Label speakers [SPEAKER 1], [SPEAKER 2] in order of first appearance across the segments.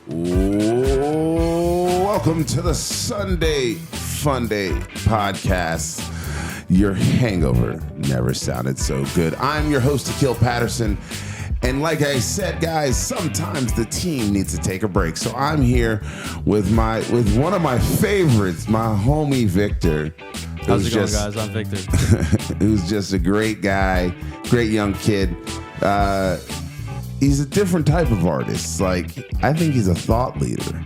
[SPEAKER 1] Welcome to the Sunday Fun Day podcast. Your hangover never sounded so good. I'm your host, Akil Patterson. And like I said, guys, sometimes the team needs to take a break. So I'm here with one of my favorites, my homie Victor.
[SPEAKER 2] How's it going, guys? I'm Victor.
[SPEAKER 1] Who's just a great guy, great young kid. He's a different type of artist. Like, I think he's a thought leader.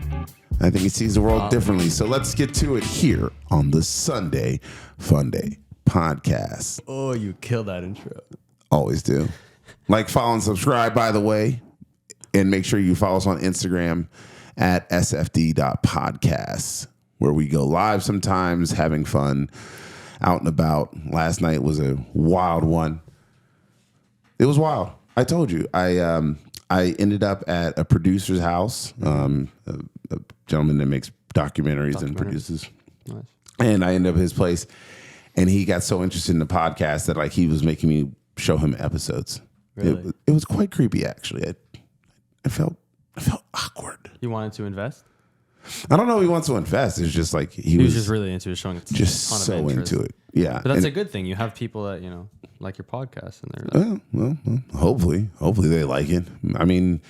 [SPEAKER 1] I think he sees the world differently. So let's get to it here on the Sunday Fun Day podcast.
[SPEAKER 2] Oh, you killed that intro.
[SPEAKER 1] Always do. Like, follow, and subscribe, by the way. And make sure you follow us on Instagram at sfd.podcasts, where we go live sometimes, having fun, out and about. Last night was a wild one. It was wild. I told you. I ended up at a producer's house, a gentleman that makes documentaries and produces.
[SPEAKER 2] Nice.
[SPEAKER 1] And I ended up at his place, and he got so interested in the podcast that like he was making me show him episodes.
[SPEAKER 2] Really?
[SPEAKER 1] It was quite creepy, actually. I felt awkward.
[SPEAKER 2] You wanted to invest?
[SPEAKER 1] I don't know if he wants to invest. It's just like
[SPEAKER 2] he was just really into it, showing
[SPEAKER 1] just
[SPEAKER 2] a ton
[SPEAKER 1] so
[SPEAKER 2] of interest.
[SPEAKER 1] into it. Yeah,
[SPEAKER 2] but that's a good thing. You have people that like your podcast, and they're like,
[SPEAKER 1] well, hopefully they like it. I mean,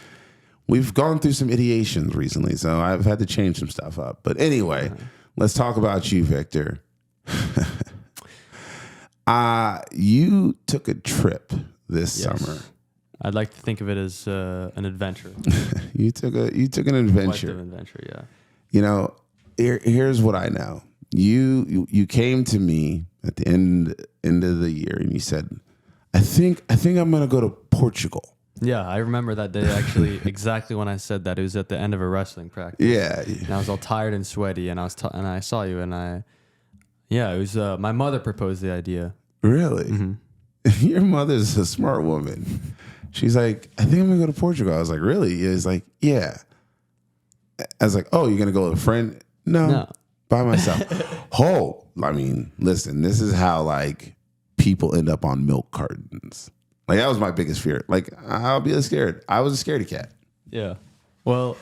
[SPEAKER 1] we've gone through some ideations recently, so I've had to change some stuff up. But anyway, let's talk about you, Victor. You took a trip this summer.
[SPEAKER 2] I'd like to think of it as an adventure.
[SPEAKER 1] You took an adventure.
[SPEAKER 2] Collective adventure, yeah.
[SPEAKER 1] You know, here's what I know. You came to me at the end of the year, and you said, I think I'm gonna go to Portugal.
[SPEAKER 2] Yeah, I remember that day actually. Exactly when I said that, it was at the end of a wrestling practice.
[SPEAKER 1] Yeah,
[SPEAKER 2] and I was all tired and sweaty, and I saw you, and it was my mother proposed the idea.
[SPEAKER 1] Really?
[SPEAKER 2] Mm-hmm.
[SPEAKER 1] Your mother's a smart woman. She's like, I think I'm gonna go to Portugal. I was like, really? He's like, yeah. I was like, oh, you're gonna go with a friend? No. By myself. I mean, listen, this is how like people end up on milk cartons. Like, that was my biggest fear. Like, I'll be scared. I was a scaredy cat.
[SPEAKER 2] Yeah. Well,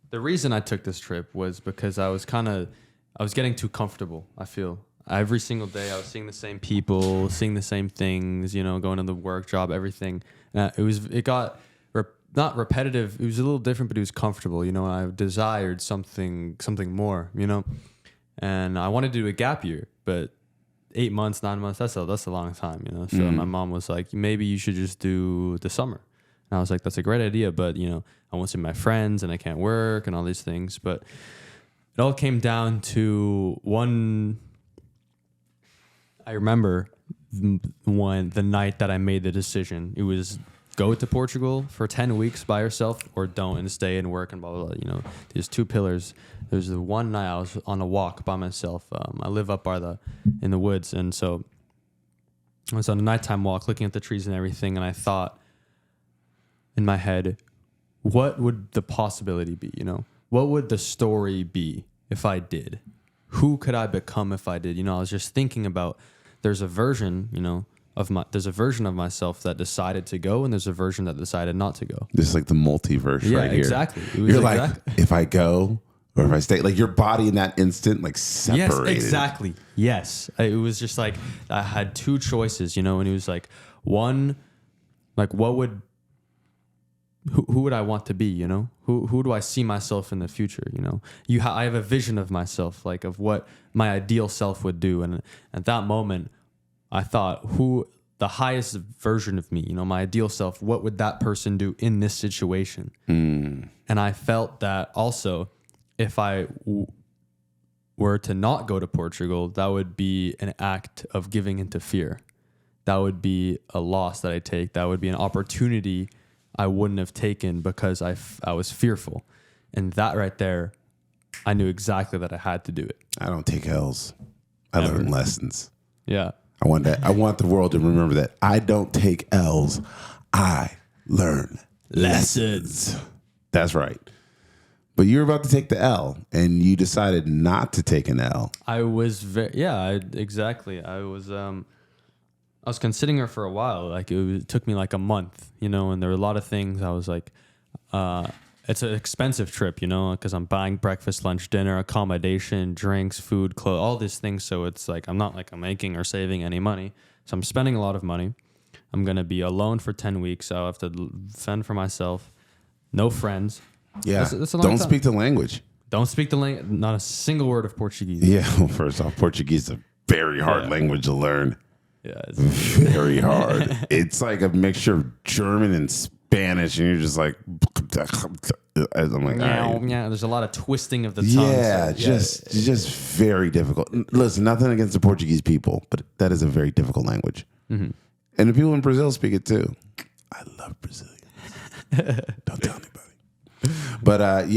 [SPEAKER 2] the reason I took this trip was because I was getting too comfortable, I feel. Every single day I was seeing the same people, seeing the same things, going to the work, job, everything. It got not repetitive. It was a little different, but it was comfortable. I desired something more. And I wanted to do a gap year, but 8 months, 9 months, that's a long time. So my mom was like, maybe you should just do the summer. And I was like, that's a great idea, but I want to see my friends and I can't work and all these things. But it all came down to one. I remember the night that I made the decision. It was go to Portugal for 10 weeks by yourself, or don't, and stay and work and blah, blah, blah. There's two pillars. There's the one night I was on a walk by myself. I live up in the woods. And so I was on a nighttime walk looking at the trees and everything. And I thought in my head, what would the possibility be? What would the story be if I did? Who could I become if I did? I was just thinking about, there's a version, there's a version of myself that decided to go, and there's a version that decided not to go.
[SPEAKER 1] This is like the multiverse right here.
[SPEAKER 2] Exactly.
[SPEAKER 1] You're like, if I go or if I stay, like your body in that instant, like separated.
[SPEAKER 2] Yes, exactly. Yes. It was just like, I had two choices, and it was like, one, like who would I want to be, Who do I see myself in the future, I have a vision of myself, like of what my ideal self would do. And at that moment, I thought, who the highest version of me, my ideal self, what would that person do in this situation? And I felt that also, if I were to not go to Portugal, that would be an act of giving into fear. That would be a loss that I take. That would be an opportunity I wouldn't have taken because I was fearful. And that right there, I knew exactly that I had to do it.
[SPEAKER 1] I don't take L's. I learn lessons.
[SPEAKER 2] Yeah.
[SPEAKER 1] I want the world to remember that I don't take L's. I learn lessons. That's right. But you're about to take the L, and you decided not to take an L.
[SPEAKER 2] Exactly. I was considering her for a while. Like it took me like a month, and there were a lot of things I was like, it's an expensive trip, you know, because I'm buying breakfast, lunch, dinner, accommodation, drinks, food, clothes, all these things. So it's like I'm not like I'm making or saving any money. So I'm spending a lot of money. I'm going to be alone for 10 weeks. So I have to fend for myself. No friends.
[SPEAKER 1] Yeah.
[SPEAKER 2] That's a long
[SPEAKER 1] Don't
[SPEAKER 2] time.
[SPEAKER 1] speak the language.
[SPEAKER 2] Don't speak the language. Not a single word of Portuguese.
[SPEAKER 1] Yeah. Well, first off, Portuguese is a very hard language to learn.
[SPEAKER 2] Yeah. It's
[SPEAKER 1] Very hard. It's like a mixture of German and Spanish, and you're just like, I'm like, all right.
[SPEAKER 2] yeah. There's a lot of twisting of the tongue.
[SPEAKER 1] Yeah, just very difficult. Listen, nothing against the Portuguese people, but that is a very difficult language. Mm-hmm. And the people in Brazil speak it too. I love Brazilians. Don't tell anybody. But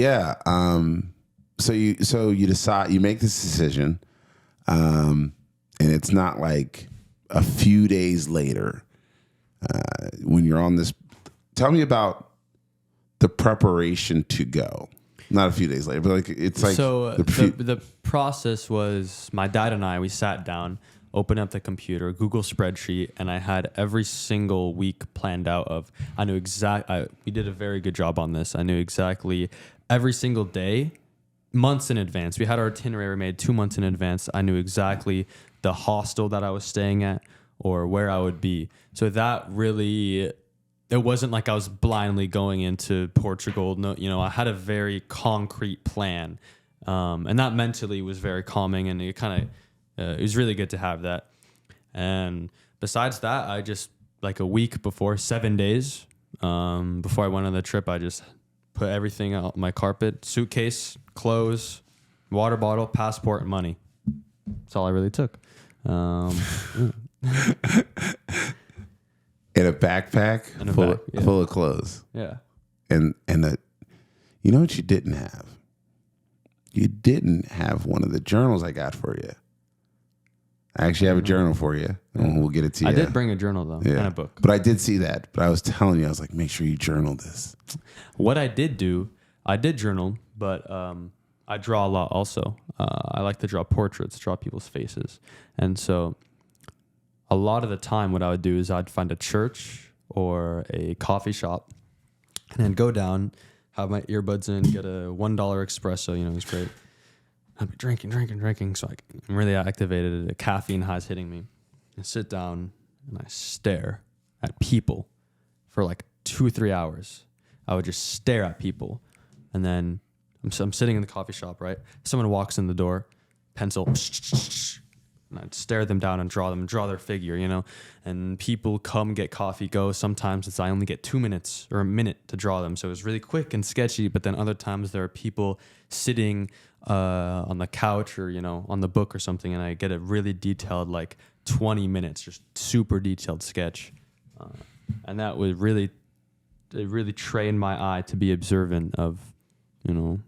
[SPEAKER 1] so you decide, you make this decision, and it's not like a few days later when you're on this. Tell me about the preparation to go. Not a few days later, but like it's like
[SPEAKER 2] the process was my dad and I, we sat down, opened up the computer, Google spreadsheet, and I had every single week planned out of, I knew we did a very good job on this. I knew exactly every single day, months in advance. We had our itinerary made 2 months in advance. I knew exactly the hostel that I was staying at or where I would be. So that really, it wasn't like I was blindly going into Portugal. No, you know, I had a very concrete plan. And that mentally was very calming, and it kind of, it was really good to have that. And besides that, I just, like a week before, 7 days before I went on the trip, I just put everything out my carpet, suitcase, clothes, water bottle, passport, and money. That's all I really took.
[SPEAKER 1] In a backpack full of clothes.
[SPEAKER 2] Yeah.
[SPEAKER 1] And you know what you didn't have? You didn't have one of the journals I got for you. I actually have a journal for you, and we'll get it to you.
[SPEAKER 2] I did bring a journal, though, and a book.
[SPEAKER 1] But I did see that. But I was telling you, I was like, make sure you journal this.
[SPEAKER 2] What I did do, I did journal, but I draw a lot also. I like to draw portraits, draw people's faces. And so a lot of the time what I would do is I'd find a church or a coffee shop, and I'd go down, have my earbuds in, get a $1 espresso, you know, it's great. I'd be drinking. So I'm really activated. The caffeine high's hitting me. I sit down and I stare at people for like 2 or 3 hours. I would just stare at people. And then I'm sitting in the coffee shop, right? Someone walks in the door, pencil, and I'd stare them down and draw their figure, you know? And people come, get coffee, go. Sometimes I only get 2 minutes or a minute to draw them. So it was really quick and sketchy. But then other times there are people sitting on the couch or, you know, on the book or something, and I get a really detailed, like 20 minutes, just super detailed sketch. And that would really trained my eye to be observant of, you know,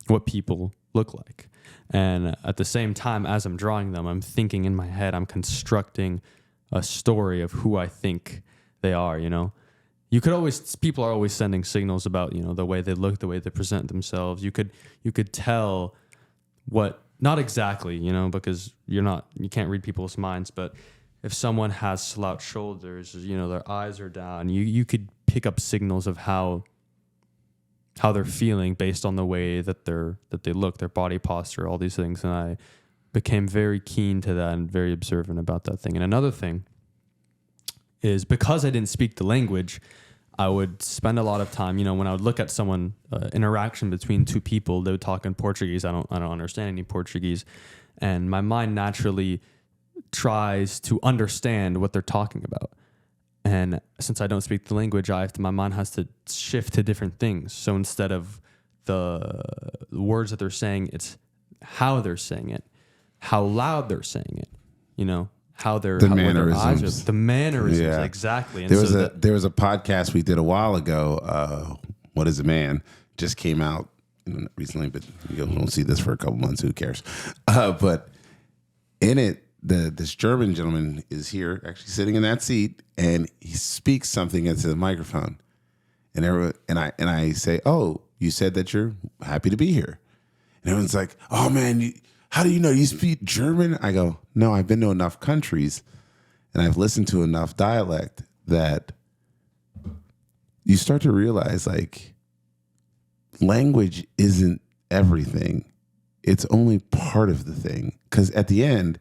[SPEAKER 2] what people look like. And at the same time, as I'm drawing them, I'm thinking in my head, I'm constructing a story of who I think they are, you know. People are always sending signals about, you know, the way they look, the way they present themselves. You could tell what, not exactly, you know, because you can't read people's minds, but if someone has slouched shoulders, you know, their eyes are down, you could pick up signals of how they're feeling based on the way that they look, their body posture, all these things. And I became very keen to that and very observant about that thing. And another thing is, because I didn't speak the language, I would spend a lot of time, you know, when I would look at someone, interaction between two people, they would talk in Portuguese. I don't understand any Portuguese. And my mind naturally tries to understand what they're talking about. And since I don't speak the language, my mind has to shift to different things. So instead of the words that they're saying, it's how they're saying it, how loud they're saying it, you know,
[SPEAKER 1] the mannerisms.
[SPEAKER 2] The mannerisms, yeah. Exactly. And
[SPEAKER 1] there was a podcast we did a while ago. What is a Man? Just came out recently, but you won't see this for a couple months. Who cares? But in it, this German gentleman is here, actually sitting in that seat, and he speaks something into the microphone, and I say, "Oh, you said that you're happy to be here," and everyone's like, "Oh man, how do you know you speak German?" I go, "No, I've been to enough countries, and I've listened to enough dialect that you start to realize, like, language isn't everything. It's only part of the thing. Because at the end,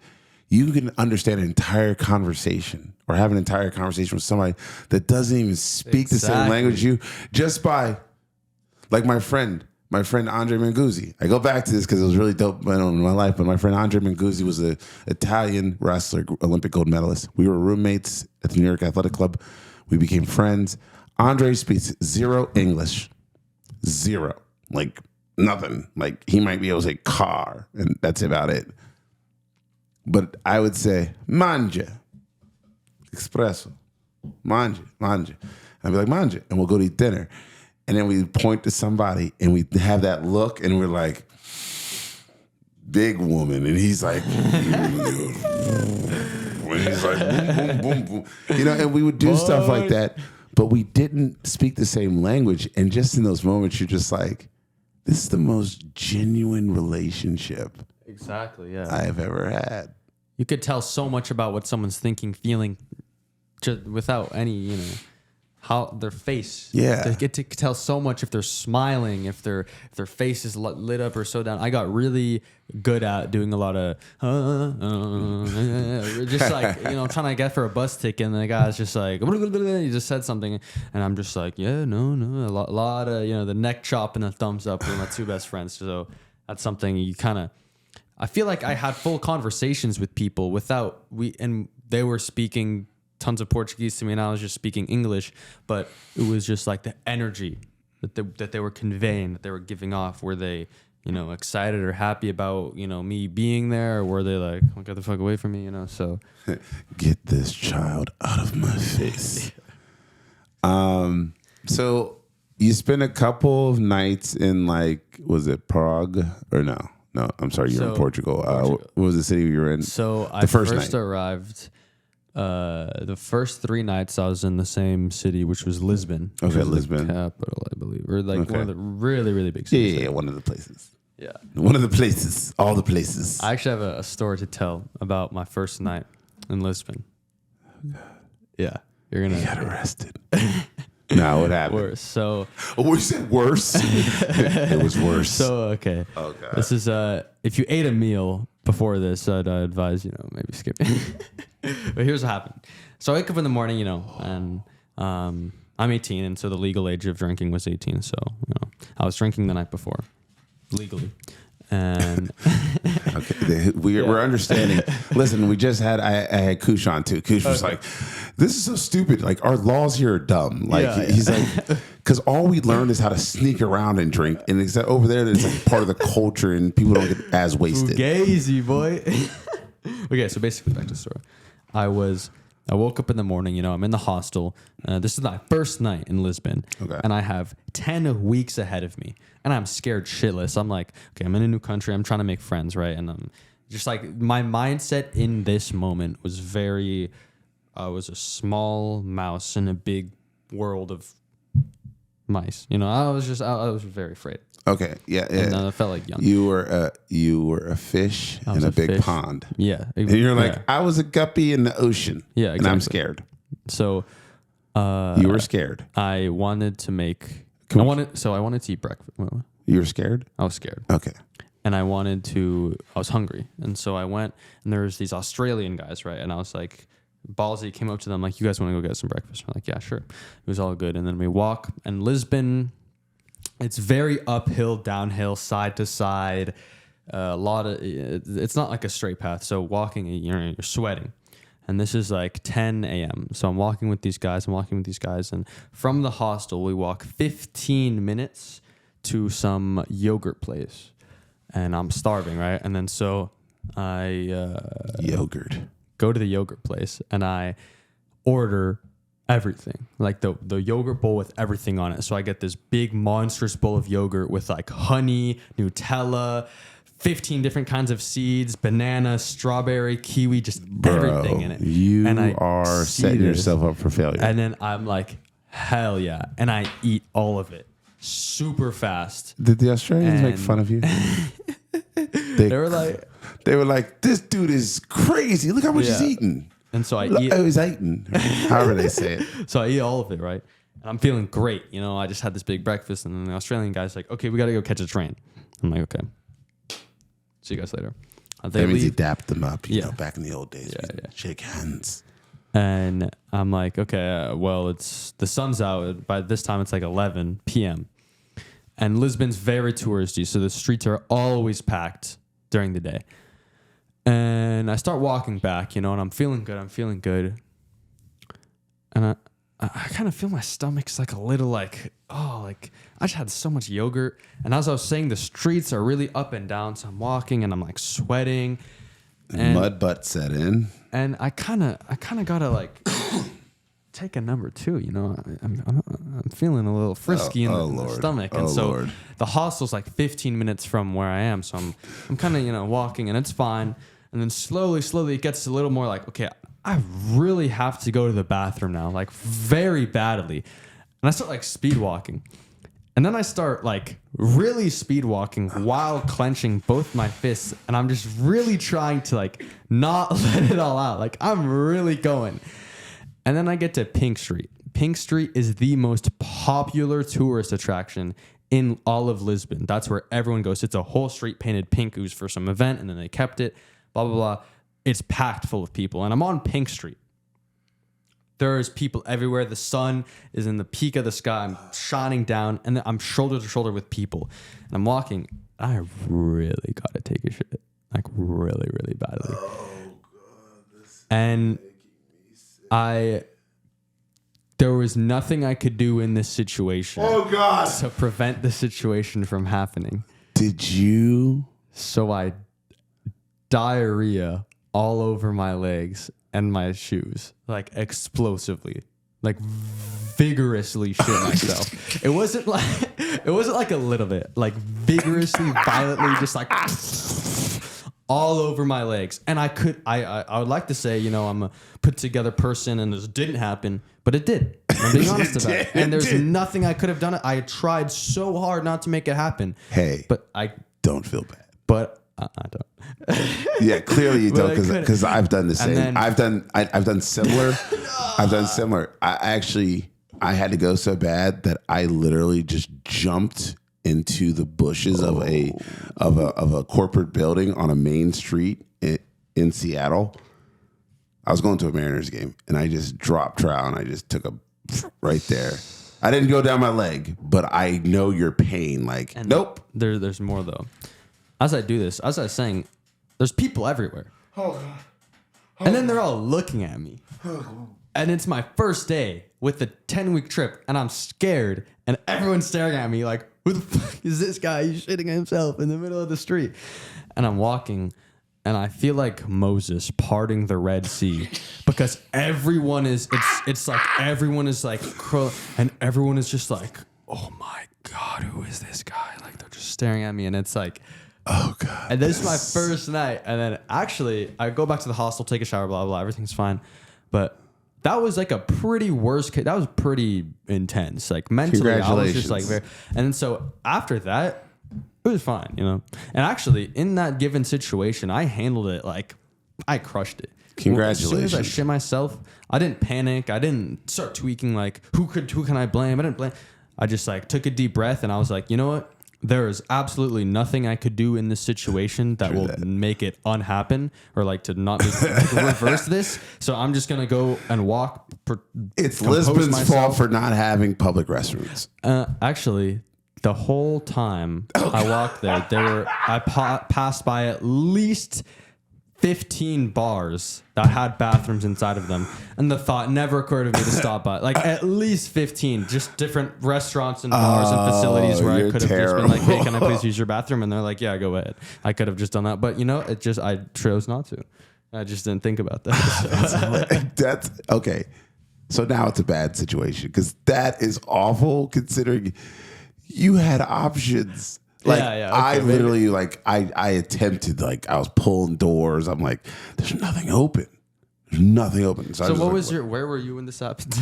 [SPEAKER 1] you can understand an entire conversation or have an entire conversation with somebody that doesn't even speak the same language as you, just by, like my friend Andre Manguzzi. I go back to this because it was really dope in my life, but my friend Andre Manguzzi was an Italian wrestler, Olympic gold medalist. We were roommates at the New York Athletic Club. We became friends. Andre speaks zero English. Zero. Like nothing. Like he might be able to say car, and that's about it. But I would say, manja, espresso, manja. And I'd be like, manja. And we'll go to eat dinner. And then we point to somebody and we have that look and we're like, big woman. And he's like, and he's like, boom, boom, boom, boom. You know, and we would do stuff like that, but we didn't speak the same language. And just in those moments, you're just like, this is the most genuine relationship
[SPEAKER 2] exactly, yeah,
[SPEAKER 1] I have ever had.
[SPEAKER 2] You could tell so much about what someone's thinking, feeling, just without any, you know, how their face.
[SPEAKER 1] Yeah,
[SPEAKER 2] they get to tell so much if they're smiling, if their face is lit up or so down. I got really good at doing a lot of just like, you know, trying to get for a bus ticket, and the guy's just like, he just said something, and I'm just like, yeah, no, a lot of, you know, the neck chop and the thumbs up were my two best friends. So that's something you kind of. I feel like I had full conversations with people and they were speaking tons of Portuguese to me, and I was just speaking English, but it was just like the energy that they were conveying, that they were giving off. Were they, you know, excited or happy about, you know, me being there, or were they like, oh, get the fuck away from me, you know? So
[SPEAKER 1] get this child out of my face. So you spent a couple of nights in, like, was it Prague or no? No, I'm sorry, you're in Portugal. What was the city you were in?
[SPEAKER 2] So I first arrived. The first 3 nights I was in the same city, which was Lisbon.
[SPEAKER 1] Okay, Lisbon,
[SPEAKER 2] the capital, I believe, or like one of the really, really big cities.
[SPEAKER 1] Yeah, one of the places.
[SPEAKER 2] Yeah,
[SPEAKER 1] one of the places. All the places.
[SPEAKER 2] I actually have a story to tell about my first night in Lisbon. Yeah,
[SPEAKER 1] you got arrested. No, what happened?
[SPEAKER 2] Worse. So,
[SPEAKER 1] we said worse. It was worse.
[SPEAKER 2] So okay.
[SPEAKER 1] Oh God.
[SPEAKER 2] This is if you ate a meal before this, I'd advise, you know, maybe skip it. But here's what happened. So I wake up in the morning, you know, and I'm 18, and so the legal age of drinking was 18. So, you know, I was drinking the night before, legally. And
[SPEAKER 1] okay, we're understanding. Listen, we just had I had Kush on too. Kush was like, "This is so stupid. Like our laws here are dumb." Like he's like, because all we learned is how to sneak around and drink, and it's over there that's like part of the culture, and people don't get as wasted.
[SPEAKER 2] Fugazi, boy. Okay, so basically back to the story. I woke up in the morning, you know, I'm in the hostel. This is my first night in Lisbon.
[SPEAKER 1] Okay.
[SPEAKER 2] And I have 10 weeks ahead of me. And I'm scared shitless. I'm like, okay, I'm in a new country. I'm trying to make friends, right? And I'm just like, my mindset in this moment was I was a small mouse in a big world of mice. You know, I was very afraid.
[SPEAKER 1] Okay, yeah.
[SPEAKER 2] And I felt like young.
[SPEAKER 1] You were a fish in a big pond.
[SPEAKER 2] Yeah.
[SPEAKER 1] And you're like, I was a guppy in the ocean.
[SPEAKER 2] Yeah, exactly.
[SPEAKER 1] And I'm scared.
[SPEAKER 2] So
[SPEAKER 1] you were scared.
[SPEAKER 2] I wanted to I wanted to eat breakfast.
[SPEAKER 1] You were scared?
[SPEAKER 2] I was scared.
[SPEAKER 1] Okay.
[SPEAKER 2] And I was hungry. And so I went, and there was these Australian guys, right? And I was like, ballsy, came up to them like, you guys want to go get some breakfast? I'm like, yeah, sure. It was all good. And then we walk, and Lisbon, it's very uphill, downhill, side to side. It's not like a straight path. So walking, you're sweating. And this is like 10 a.m. So I'm walking with these guys. And from the hostel, we walk 15 minutes to some yogurt place. And I'm starving, right? And then so I go to the yogurt place, and I order everything, like the yogurt bowl with everything on it. So I get this big monstrous bowl of yogurt with like honey, Nutella, 15 different kinds of seeds, banana, strawberry, kiwi, just everything in it.
[SPEAKER 1] You are setting yourself up for failure.
[SPEAKER 2] And then I'm like, hell yeah. And I eat all of it super fast.
[SPEAKER 1] Did the Australians make fun of you?
[SPEAKER 2] They were like,
[SPEAKER 1] this dude is crazy. Look how much he's eating.
[SPEAKER 2] And so I
[SPEAKER 1] eat. Oh, he's eating. However they say it.
[SPEAKER 2] So I eat all of it, right? And I'm feeling great. You know, I just had this big breakfast, and then the Australian guy's like, okay, we got to go catch a train. I'm like, okay. See you guys later.
[SPEAKER 1] That means he dapped them up, you know, back in the old days. Shake hands.
[SPEAKER 2] And I'm like, okay, well, the sun's out. By this time, it's like 11 p.m. And Lisbon's very touristy, so the streets are always packed during the day. And I start walking back, you know, and I'm feeling good. And I kind of feel my stomach's like a little like, I just had so much yogurt. And as I was saying, the streets are really up and down. So I'm walking and I'm like sweating.
[SPEAKER 1] And mud butt set in.
[SPEAKER 2] And I kind of got to like take a number 2, you know. I'm feeling a little frisky in the stomach. And so the hostel's like 15 minutes from where I am. So I'm kind of, you know, walking and it's fine. And then slowly it gets a little more like, okay, I really have to go to the bathroom now, like very badly. And I start like speed walking. And then I start like really speed walking while clenching both my fists. And I'm just really trying to like not let it all out. Like I'm really going. And then I get to Pink Street. Pink Street is the most popular tourist attraction in all of Lisbon. That's where everyone goes. It's a whole street painted pink. It was for some event and then they kept it, blah, blah, blah. It's packed full of people. And I'm on Pink Street. There's people everywhere. The sun is in the peak of the sky. I'm shining down. And then I'm shoulder to shoulder with people. And I'm walking. I really got to take a shit. Like really, really badly. Oh, God. And there was nothing I could do in this situation.
[SPEAKER 1] Oh, God.
[SPEAKER 2] To prevent the situation from happening.
[SPEAKER 1] Did you?
[SPEAKER 2] So I diarrhea all over my legs and my shoes, like explosively, like vigorously shit myself. It wasn't like a little bit, like vigorously, violently, just like all over my legs. And I would like to say, you know, I'm a put together person and this didn't happen, but it did. I'm being honest about it. And there's nothing I could have done. I tried so hard not to make it happen.
[SPEAKER 1] Hey,
[SPEAKER 2] but I
[SPEAKER 1] don't feel bad.
[SPEAKER 2] But I don't.
[SPEAKER 1] Yeah, clearly you don't, because I've done the same. I've done similar. I've done similar. I had to go so bad that I literally just jumped into the bushes of a corporate building on a main street in Seattle. I was going to a Mariners game and I just dropped trowel and I just took a right there. I didn't go down my leg, but I know your pain. Like, and nope.
[SPEAKER 2] There's more though. As I do this, as I was saying, there's people everywhere. Oh, God. And then they're all looking at me. And it's my first day with the 10-week trip, and I'm scared, and everyone's staring at me like, who the fuck is this guy? He's shitting himself in the middle of the street. And I'm walking, and I feel like Moses parting the Red Sea because everyone is, it's like everyone is like, and everyone is just like, oh my God, who is this guy? Like, they're just staring at me, and it's like,
[SPEAKER 1] oh, God.
[SPEAKER 2] And this is my first night. And then actually, I go back to the hostel, take a shower, blah, blah, everything's fine. But that was like a pretty worst case. That was pretty intense. Like mentally, I was just like very. And so after that, it was fine, you know? And actually, in that given situation, I handled it like I crushed it.
[SPEAKER 1] Congratulations.
[SPEAKER 2] As soon as I shit myself, I didn't panic. I didn't start tweaking like, who can I blame? I didn't blame. I just like took a deep breath and I was like, you know what? There is absolutely nothing I could do in this situation that will make it unhappen or like to not make reverse this. So I'm just going to go and walk.
[SPEAKER 1] It's Lisbon's fault for not having public restrooms.
[SPEAKER 2] Actually, the whole time I walked there, I passed by at least 15 bars that had bathrooms inside of them. And the thought never occurred to me to stop by. Like at least 15, just different restaurants and bars and facilities where I could have just been like, hey, can I please use your bathroom? And they're like, yeah, go ahead. I could have just done that. But you know, I chose not to. I just didn't think about that. So.
[SPEAKER 1] That's okay. So now it's a bad situation because that is awful considering you had options. Like okay, I literally like I attempted, like I was pulling doors. I'm like, there's nothing open. There's nothing open.
[SPEAKER 2] So what was where were you when this happened?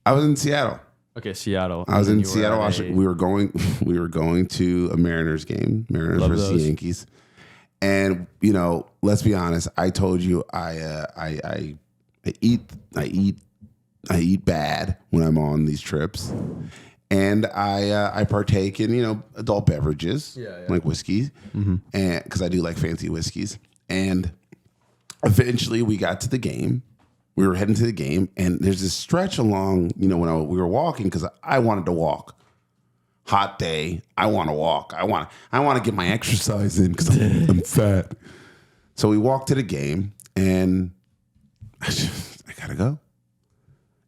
[SPEAKER 1] I was in Seattle.
[SPEAKER 2] Okay, Seattle.
[SPEAKER 1] I was in Seattle, Washington. We were going to a Mariners game. Mariners versus Yankees. And you know, let's be honest. I told you I eat I eat bad when I'm on these trips, and I partake in adult beverages like whiskey, and because I do like fancy whiskeys. And eventually, we got to the game. We were heading to the game, and there's this stretch along. When we were walking because I wanted to walk. Hot day, I want to walk. I want to get my exercise in because I'm fat. So we walked to the game, and I gotta go.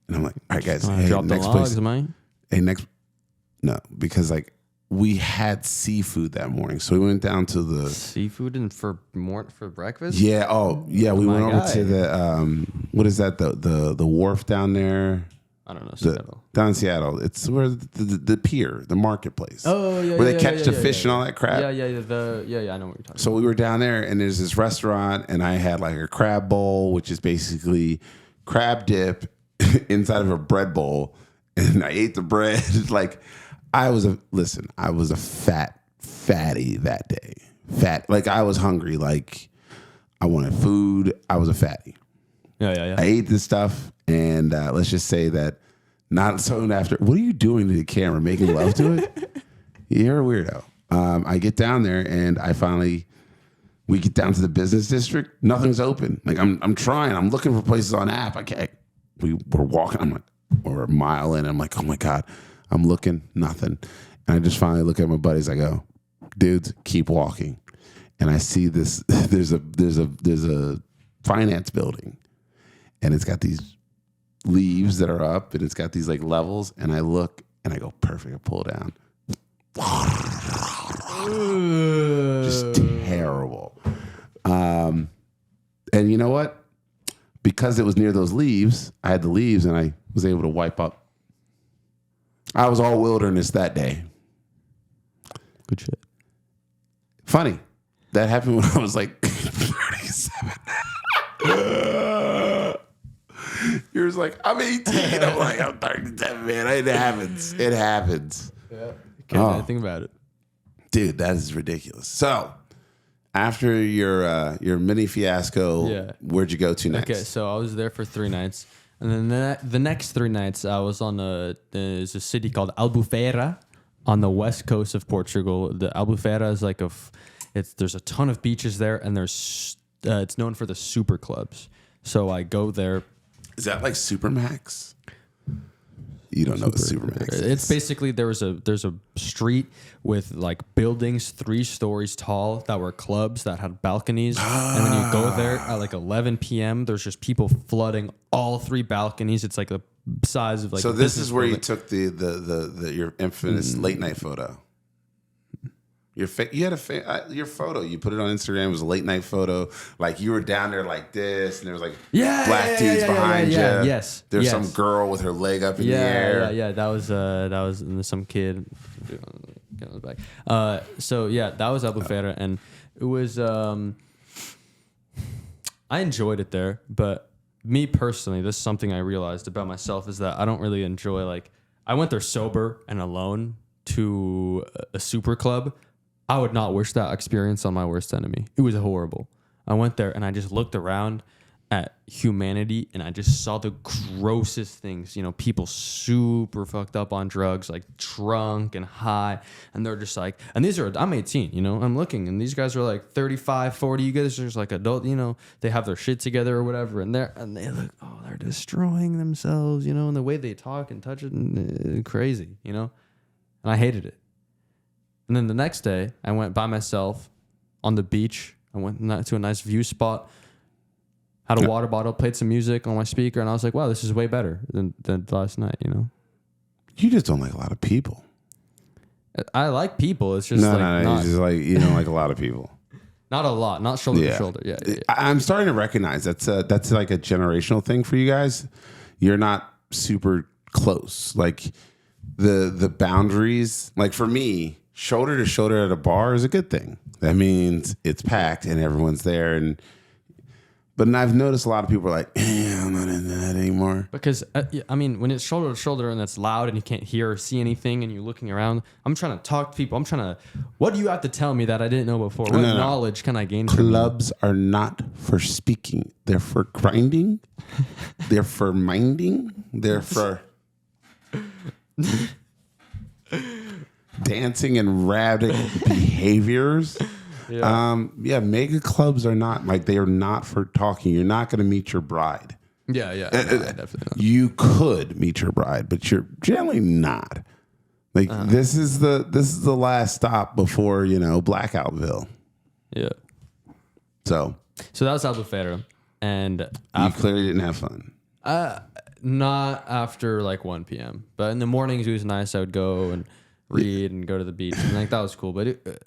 [SPEAKER 1] And I'm like, all right, guys, hey,
[SPEAKER 2] drop
[SPEAKER 1] next
[SPEAKER 2] the
[SPEAKER 1] place.
[SPEAKER 2] logs, man.
[SPEAKER 1] Hey, no, because we had seafood that morning, so we went down to the
[SPEAKER 2] Seafood and for breakfast.
[SPEAKER 1] Yeah. Oh, yeah. We went over
[SPEAKER 2] guy.
[SPEAKER 1] to the what is that? The wharf down there.
[SPEAKER 2] I don't know. Seattle.
[SPEAKER 1] Down in Seattle. It's where the pier, the marketplace.
[SPEAKER 2] Oh yeah.
[SPEAKER 1] Where they catch the fish and all that crap.
[SPEAKER 2] Yeah. I know what you're talking about.
[SPEAKER 1] So we were down there, and there's this restaurant, and I had like a crab bowl, which is basically crab dip inside of a bread bowl, and I ate the bread. I was a fatty that day. Fat, I was hungry, I wanted food. I was a fatty.
[SPEAKER 2] Yeah.
[SPEAKER 1] I ate this stuff, and let's just say that not soon after. What are you doing to the camera? Making love to it? You're a weirdo. I get down there, and we get down to the business district. Nothing's open. I'm trying. I'm looking for places on app. I can't. We're walking. We're a mile in. I'm like, oh my God. I'm looking, nothing. And I just finally look at my buddies. I go, dudes, keep walking. And I see this. There's a finance building, and it's got these leaves that are up, and it's got these levels. And I look, and I go, perfect. I pull down. Just terrible. And you know what? Because it was near those leaves, I had the leaves, and I was able to wipe up. I was all wilderness that day.
[SPEAKER 2] Good shit.
[SPEAKER 1] Funny. That happened when I was 37. You're just I'm 18. I'm 37, man. It happens. It happens.
[SPEAKER 2] Yeah. Can't do anything about it.
[SPEAKER 1] Dude, that is ridiculous. So, after your mini fiasco, where'd you go to next?
[SPEAKER 2] Okay, so I was there for 3 nights. And then the next 3 nights, I was on there's a city called Albufeira on the west coast of Portugal. The Albufeira is there's a ton of beaches there, and it's known for the super clubs. So I go there.
[SPEAKER 1] Is that like Supermax? You don't know what Supermax is.
[SPEAKER 2] It's basically there's a street with buildings 3 stories tall that were clubs that had balconies. And when you go there at 11 p.m., there's just people flooding all 3 balconies. It's the size of
[SPEAKER 1] So this is where you took your infamous late night photo. You had your photo. You put it on Instagram. It was a late night photo. You were down there like this, and there was black dudes behind you.
[SPEAKER 2] Yes.
[SPEAKER 1] There's some girl with her leg up in the air.
[SPEAKER 2] Yeah. That was some kid. Get on his back. That was Albufeira, and it was. I enjoyed it there, but me personally, this is something I realized about myself is that I don't really enjoy I went there sober and alone to a super club. I would not wish that experience on my worst enemy. It was horrible. I went there and I just looked around at humanity and I just saw the grossest things. People super fucked up on drugs, drunk and high. And they're just I'm 18, I'm looking and these guys are 35, 40. You guys are just adult, they have their shit together or whatever. And they look, they're destroying themselves, and the way they talk and touch it and crazy, And I hated it. And then the next day, I went by myself on the beach. I went to a nice view spot, had a water bottle, played some music on my speaker, and I was like, wow, this is way better than last night,
[SPEAKER 1] You just don't like a lot of people.
[SPEAKER 2] I like people. It's just
[SPEAKER 1] no. You just you don't like a lot of people.
[SPEAKER 2] Not a lot. Not shoulder to shoulder. Yeah.
[SPEAKER 1] I'm starting to recognize that's a generational thing for you guys. You're not super close. The boundaries, for me, shoulder to shoulder at a bar is a good thing. That means it's packed and everyone's there. But I've noticed a lot of people are I'm not into that anymore.
[SPEAKER 2] Because, when it's shoulder to shoulder and it's loud and you can't hear or see anything and you're looking around, I'm trying to talk to people. What do you have to tell me that I didn't know before? What knowledge can I gain from you?
[SPEAKER 1] Clubs are not for speaking. They're for grinding. They're for minding. They're for dancing and erratic behaviors. Yeah, mega clubs are not like they are not for talking. You're not going to meet your bride.
[SPEAKER 2] Yeah, definitely not.
[SPEAKER 1] You could meet your bride, but you're generally not. Like this is the last stop before Blackoutville.
[SPEAKER 2] Yeah.
[SPEAKER 1] So
[SPEAKER 2] that was Albufeira, and
[SPEAKER 1] you clearly didn't have fun.
[SPEAKER 2] Not after like 1 p.m. But in the mornings it was nice. I would go and read and go to the beach, and like that was cool. But it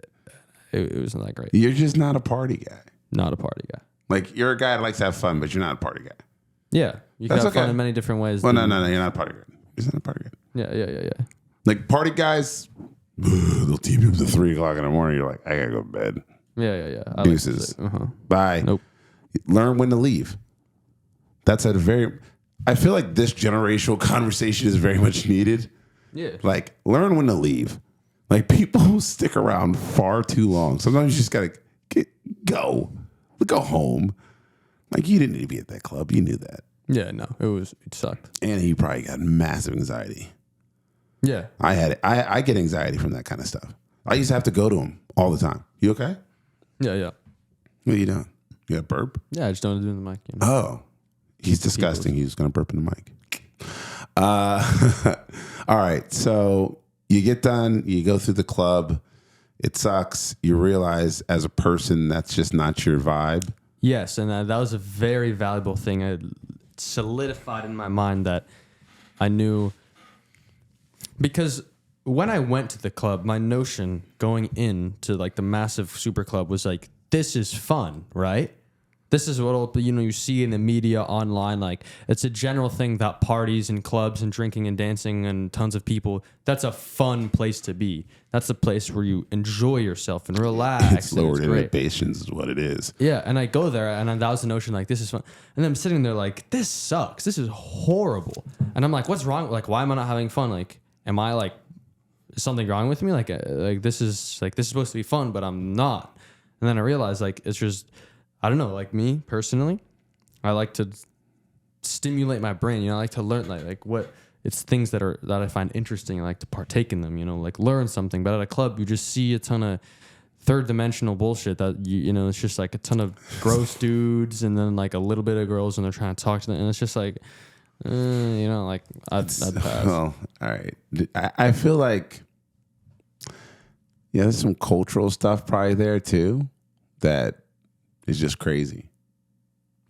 [SPEAKER 2] wasn't that great.
[SPEAKER 1] You're just not a party guy.
[SPEAKER 2] Not a party guy.
[SPEAKER 1] Like you're a guy that likes to have fun, but you're not a party guy.
[SPEAKER 2] Yeah, you can have fun in many different ways.
[SPEAKER 1] Well, no, you're not a party guy. You're not a party guy.
[SPEAKER 2] Yeah.
[SPEAKER 1] Like party guys, they'll keep you up to 3 o'clock in the morning. You're like, I gotta go to bed.
[SPEAKER 2] Yeah.
[SPEAKER 1] Deuces. Bye.
[SPEAKER 2] Nope.
[SPEAKER 1] Learn when to leave. That's I feel like this generational conversation is very much needed.
[SPEAKER 2] Yeah.
[SPEAKER 1] Like, learn when to leave. Like, people stick around far too long. Sometimes you just gotta go home. Like, you didn't need to be at that club. You knew that.
[SPEAKER 2] Yeah, no, it sucked.
[SPEAKER 1] And he probably got massive anxiety.
[SPEAKER 2] Yeah.
[SPEAKER 1] I get anxiety from that kind of stuff. I used to have to go to him all the time. You okay?
[SPEAKER 2] Yeah.
[SPEAKER 1] What are you doing? You got burp?
[SPEAKER 2] Yeah, I just don't do it in the mic.
[SPEAKER 1] Oh, he's disgusting. He's going to burp in the mic. All right. So you get done. You go through the club. It sucks. You realize as a person that's just not your vibe.
[SPEAKER 2] Yes, and that was a very valuable thing. I solidified in my mind that I knew, because when I went to the club, my notion going into like the massive super club was like, this is fun, right? This is what you see in the media online. Like, it's a general thing that parties and clubs and drinking and dancing and tons of people, that's a fun place to be. That's a place where you enjoy yourself and relax.
[SPEAKER 1] It's lowered inhibitions is what it is.
[SPEAKER 2] Yeah, and I go there, and that was the notion, like, this is fun. And then I'm sitting there like, this sucks. This is horrible. And I'm like, what's wrong? Like, why am I not having fun? Like, am I like, is something wrong with me? Like this is supposed to be fun, but I'm not. And then I realized, like, it's just, I don't know, like me personally, I like to stimulate my brain. I like to learn, like what it's things that I find interesting. I like to partake in them, like learn something. But at a club, you just see a ton of third dimensional bullshit that it's just like a ton of gross dudes and then like a little bit of girls and they're trying to talk to them, and it's just like, like I'd pass.
[SPEAKER 1] Well, all right. I feel like, there's some cultural stuff probably there too that is just crazy.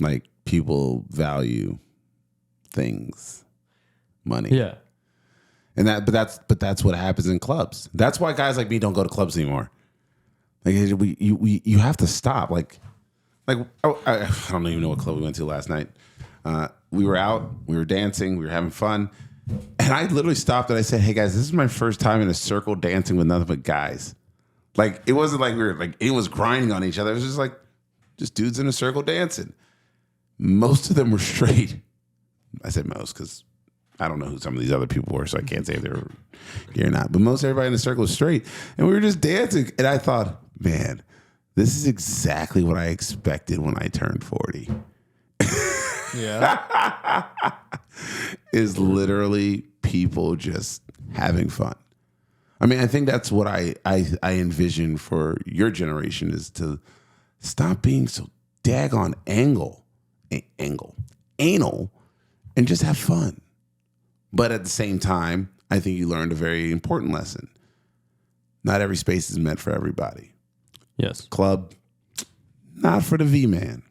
[SPEAKER 1] Like, people value things, money.
[SPEAKER 2] Yeah.
[SPEAKER 1] And but that's what happens in clubs. That's why guys like me don't go to clubs anymore. Like, you have to stop. Like I don't even know what club we went to last night. We were out, we were dancing, we were having fun. And I literally stopped and I said, hey guys, this is my first time in a circle dancing with nothing but guys. Like, it wasn't like we were like, it was grinding on each other. It was just like, just dudes in a circle dancing. Most of them were straight. I said most because I don't know who some of these other people were, so I can't say if they were gay or not. But most everybody in the circle was straight. And we were just dancing. And I thought, man, this is exactly what I expected when I turned 40.
[SPEAKER 2] Yeah.
[SPEAKER 1] Is literally people just having fun. I mean, I think that's what I envision for your generation, is to stop being so daggone anal, and just have fun. But at the same time, I think you learned a very important lesson. Not every space is meant for everybody.
[SPEAKER 2] Yes.
[SPEAKER 1] Club, not for the V-man.